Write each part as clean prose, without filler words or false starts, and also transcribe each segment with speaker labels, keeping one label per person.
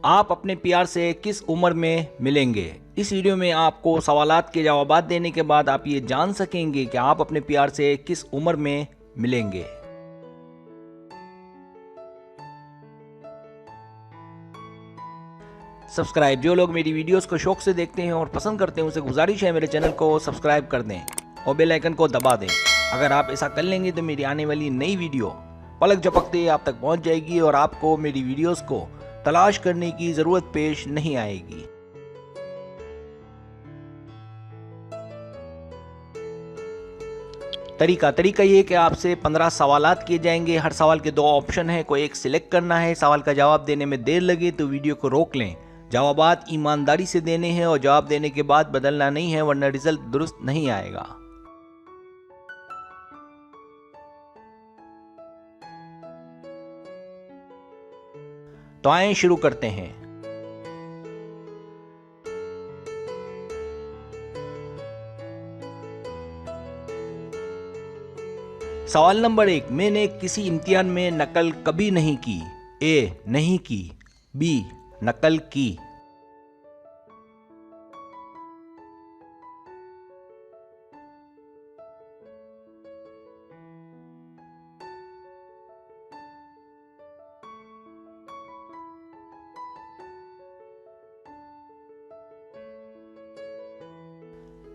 Speaker 1: आप अपने प्यार से किस उम्र में मिलेंगे। इस वीडियो में आपको सवालात के जवाब देने के बाद आप ये जान सकेंगे कि आप अपने प्यार से किस उम्र में मिलेंगे। सब्सक्राइब, जो लोग मेरी वीडियोस को शौक से देखते हैं और पसंद करते हैं उनसे गुजारिश है मेरे चैनल को सब्सक्राइब कर दें और बेल आइकन को दबा दें। अगर आप ऐसा कर लेंगे तो मेरी आने वाली नई वीडियो पलक झपकते ही आप तक पहुंच जाएगी और आपको मेरी वीडियोस को तलाश करने की ज़रूरत पेश नहीं आएगी। तरीका ये कि आपसे 15 सवालात किए जाएंगे। हर सवाल के 2 ऑप्शन है, कोई एक सिलेक्ट करना है। सवाल का जवाब देने में देर लगे तो वीडियो को रोक लें। जवाबात ईमानदारी से देने हैं और जवाब देने के बाद बदलना नहीं है, वरना रिजल्ट दुरुस्त नहीं आएगा। तो आइए शुरू करते हैं। सवाल नंबर 1, मैंने किसी इम्तिहान में नकल कभी नहीं की। ए, नहीं की। बी, नकल की।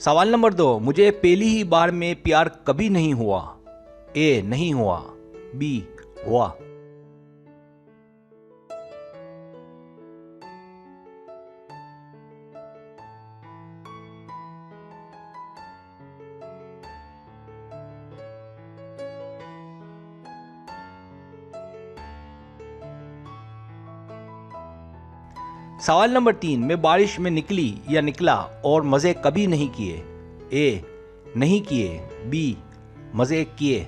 Speaker 1: सवाल नंबर 2, मुझे पहली ही बार में प्यार कभी नहीं हुआ। ए, नहीं हुआ। बी, हुआ। सवाल नंबर 3, मैं बारिश में निकली या निकला और मज़े कभी नहीं किए। ए, नहीं किए। बी, मज़े किए।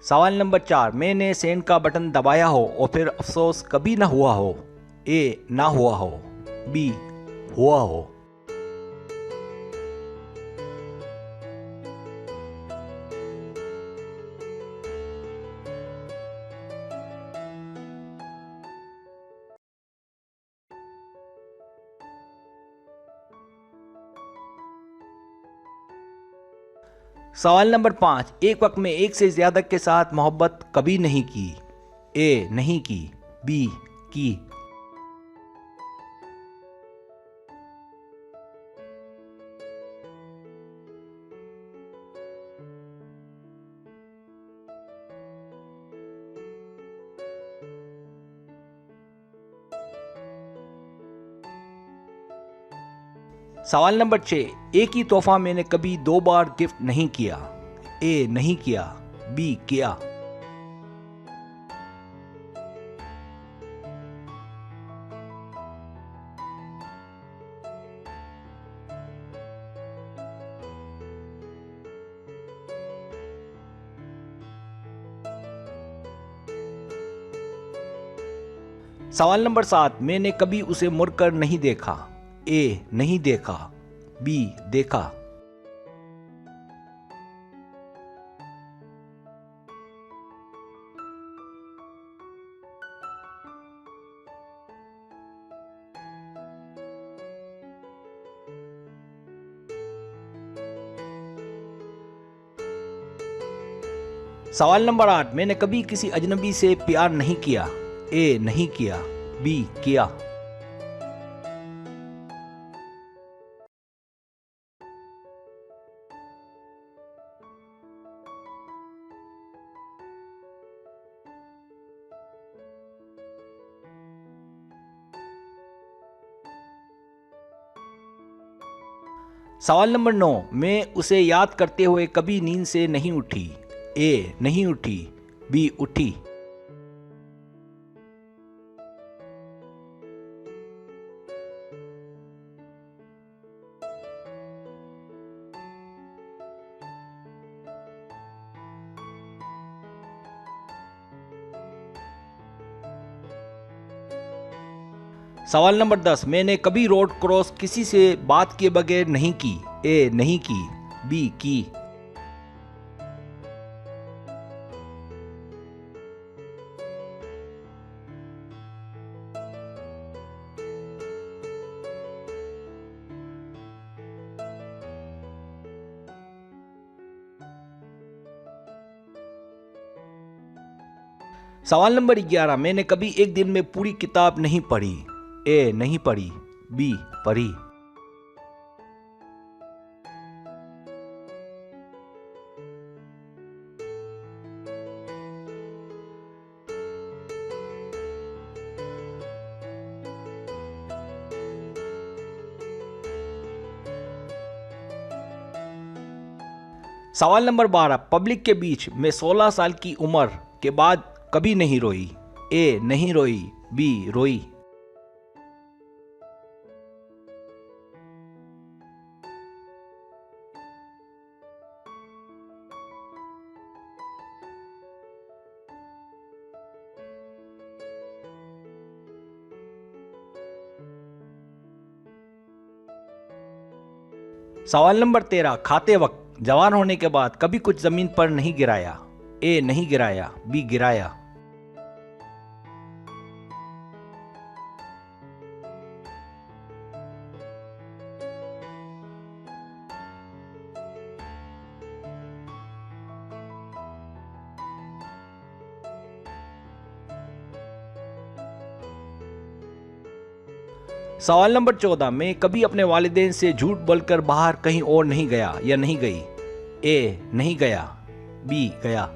Speaker 1: सवाल नंबर 4, मैंने सेंड का बटन दबाया हो और फिर अफसोस कभी ना हुआ हो। ए, ना हुआ हो। बी, हुआ हो। सवाल नंबर 5, एक वक्त में एक से ज्यादा के साथ मोहब्बत कभी नहीं की। ए, नहीं की। बी, की। सवाल नंबर 6, एक ही तोहफा मैंने कभी 2 बार गिफ्ट नहीं किया। ए, नहीं किया। बी, किया। सवाल नंबर 7, मैंने कभी उसे मुड़कर नहीं देखा। ए, नहीं देखा। बी, देखा। सवाल नंबर 8, मैंने कभी किसी अजनबी से प्यार नहीं किया। ए, नहीं किया। बी, किया। सवाल नंबर 9, मैं उसे याद करते हुए कभी नींद से नहीं उठी। ए, नहीं उठी। बी, उठी। सवाल नंबर 10, मैंने कभी रोड क्रॉस किसी से बात किए बगैर नहीं की। ए नहीं की, बी की। सवाल नंबर 11, मैंने कभी एक दिन में पूरी किताब नहीं पढ़ी। ए नहीं पढ़ी, बी पढ़ी। सवाल नंबर 12, पब्लिक के बीच में 16 साल की उम्र के बाद कभी नहीं रोई। ए नहीं रोई, बी रोई। सवाल नंबर 13, खाते वक्त जवान होने के बाद कभी कुछ जमीन पर नहीं गिराया। ए नहीं गिराया, बी गिराया। सवाल नंबर 14, मैं कभी अपने वालिदैन से झूठ बोलकर बाहर कहीं और नहीं गया या नहीं गई। ए नहीं गया, बी गया।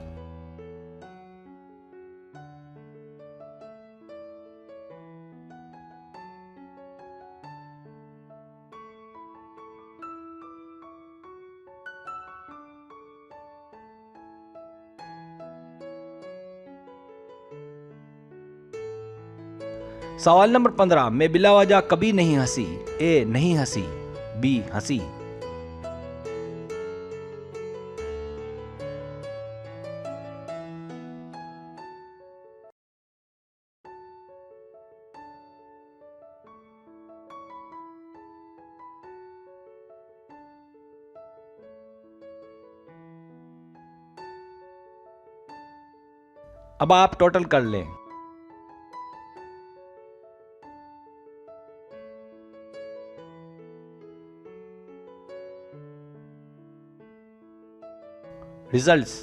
Speaker 1: सवाल नंबर 15, मैं बिला वजह कभी नहीं हंसी। ए नहीं हंसी, बी हंसी। अब आप टोटल कर लें। रिजल्ट्स।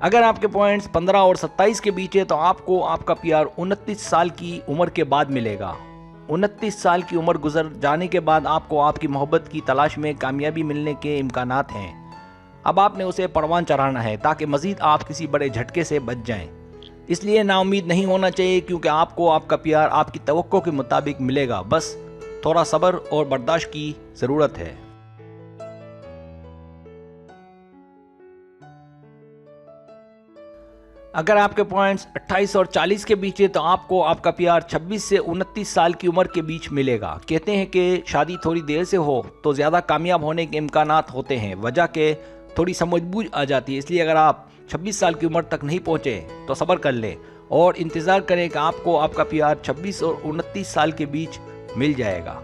Speaker 1: अगर आपके पॉइंट्स 15 और 27 के बीच है तो आपको आपका पीआर 29 साल की उम्र के बाद मिलेगा। 29 साल की उम्र गुजर जाने के बाद आपको आपकी मोहब्बत की तलाश में कामयाबी मिलने के इम्कानात हैं। अब आपने उसे परवान चढ़ाना है ताकि मजीद आप किसी बड़े झटके से बच जाएं। इसलिए नाउम्मीद नहीं होना चाहिए, क्योंकि आपको आपका प्यार आपकी तवक्को के मुताबिक मिलेगा। बस थोड़ा सब्र और बर्दाश्त की ज़रूरत है। अगर आपके पॉइंट्स 28 और 40 के बीच है तो आपको आपका प्यार 26 से 29 साल की उम्र के बीच मिलेगा। कहते हैं कि शादी थोड़ी देर से हो तो ज़्यादा कामयाब होने के इम्कानात होते हैं, वजह के थोड़ी समझबूझ आ जाती है। इसलिए अगर आप 26 साल की उम्र तक नहीं पहुँचे तो सब्र कर लें और इंतज़ार करें कि आपको आपका प्यार 26 और 29 साल के बीच मिल जाएगा।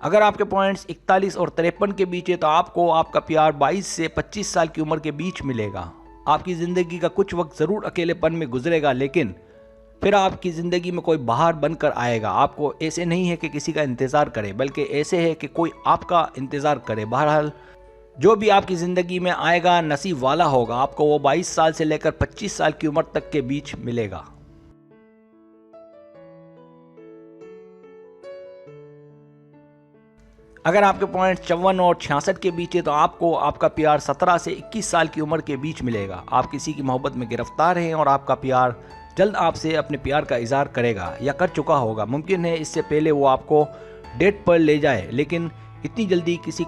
Speaker 1: अगर आपके पॉइंट्स 41 और 53 के बीच है तो आपको आपका प्यार 22 से 25 साल की उम्र के बीच मिलेगा। आपकी ज़िंदगी का कुछ वक्त ज़रूर अकेलेपन में गुजरेगा, लेकिन फिर आपकी ज़िंदगी में कोई बाहर बनकर आएगा। आपको ऐसे नहीं है कि किसी का इंतज़ार करे, बल्कि ऐसे है कि कोई आपका इंतज़ार करे। बहरहाल जो भी आपकी ज़िंदगी में आएगा नसीब वाला होगा। आपको वो 22 साल से लेकर 25 साल की उम्र तक के बीच मिलेगा। अगर आपके पॉइंट 54 और 66 के बीच है तो आपको आपका प्यार 17 से 21 साल की उम्र के बीच मिलेगा। आप किसी की मोहब्बत में गिरफ्तार हैं और आपका प्यार जल्द आपसे अपने प्यार का इजहार करेगा या कर चुका होगा। मुमकिन है इससे पहले वो आपको डेट पर ले जाए, लेकिन इतनी जल्दी किसी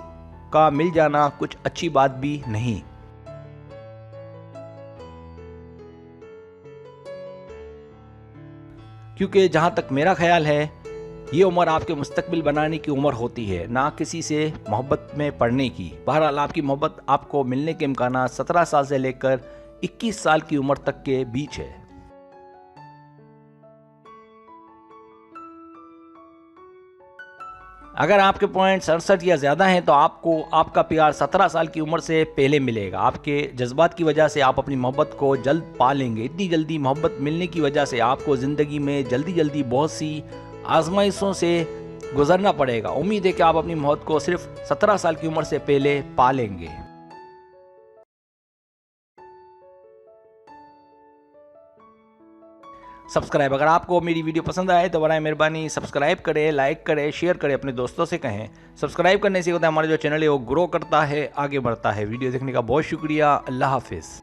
Speaker 1: का मिल जाना कुछ अच्छी बात भी नहीं। क्योंकि जहाँ तक मेरा ख्याल है ये उम्र आपके मुस्तकबिल बनाने की उम्र होती है, ना किसी से मोहब्बत में पड़ने की। बहरहाल आपकी मोहब्बत आपको मिलने के इम्कान 17 साल से लेकर 21 साल की उम्र तक के बीच है। अगर आपके पॉइंट 67 या ज़्यादा हैं तो आपको आपका प्यार 17 साल की उम्र से पहले मिलेगा। आपके जज्बात की वजह से आप अपनी मोहब्बत को जल्द पा लेंगे। इतनी जल्दी मोहब्बत मिलने की वजह से आपको ज़िंदगी में जल्दी जल्दी बहुत सी आजमाइशों से गुजरना पड़ेगा। उम्मीद है कि आप अपनी मोहब्बत को सिर्फ 17 साल की उम्र से पहले पा लेंगे। सब्सक्राइब, अगर आपको मेरी वीडियो पसंद आए तो बराए मेहरबानी सब्सक्राइब करें, लाइक करें, शेयर करें, अपने दोस्तों से कहें। सब्सक्राइब करने से होता है हमारा जो चैनल है वो ग्रो करता है, आगे बढ़ता है। वीडियो देखने का बहुत शुक्रिया। अल्लाह हाफिज़।